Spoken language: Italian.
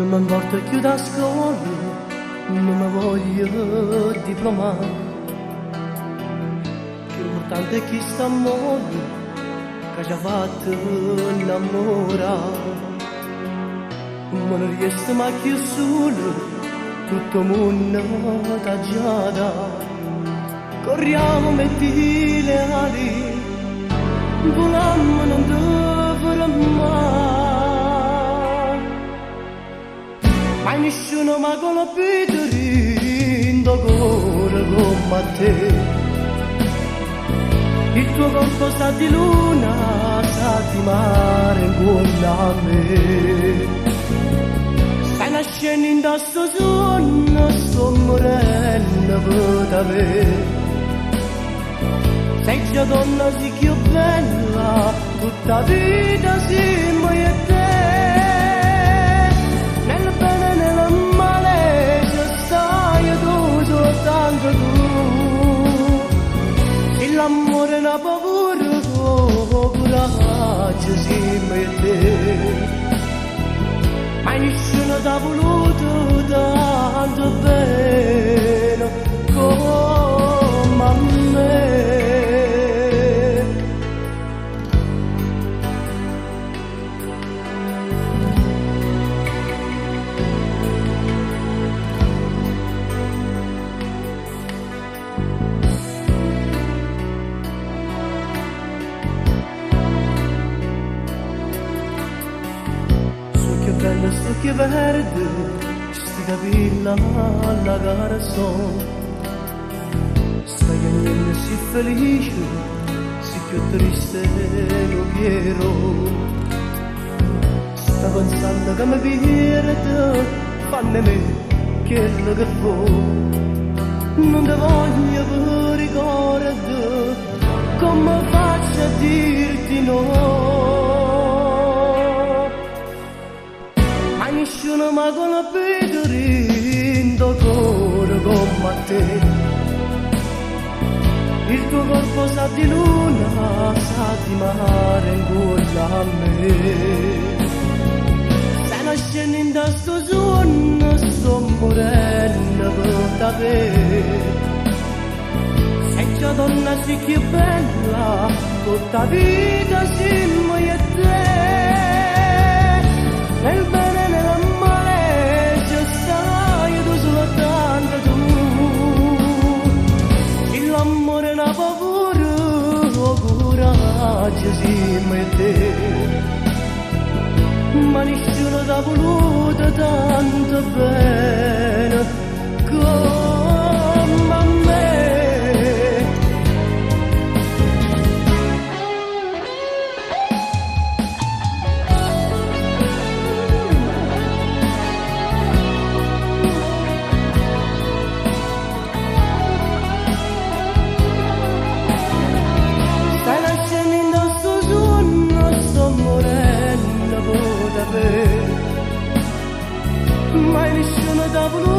mi importa più da scuola, non mi voglio diplomare. Più importante è chi sta amore, che ci ha fatto innamorare. Ma non riesco mai più solo, tutto il mondo t'ha già dato. Corriamo, metti le ali, volammo non dovremmo mai. Ma nessuno mi ha colpito rindo cuore come te. Il tuo corpo sa di luna, sa di mare intorno a me. Stai nascendo da sto sonno, sto morendo per te. Sei già donna sì più bella, tutta vita siamo io e te. Nel bene e nel male ci stai tu, soltanto tu. Se l'amore è una paura, coraggio siamo io e te. Ma nessuno t'ha voluto tanto bene come a me. Bello sto verde, sti capelli alla garçon. Stai cagnendo si felice, si più triste lo piero. Sta pensando che mi perde, fanne me quello che fu. Non te voglio più ricordare, come faccio a dirti no. Nessuno mi ha colpito rindo cuore come te. Il tuo corpo sa di luna, sa di mare intorno a me. Stai nascendo da sto sonno, sto morendo per te. Sei già donna sì più bella, tutta vita siamo io e te. Nel bene e nel male ci stai tu, soltanto tu. Se l'amore è una paura, coraggio siamo io e te. Ma nessuno t'ha voluto tanto bene come a me. Mai nessuno t'ha voluto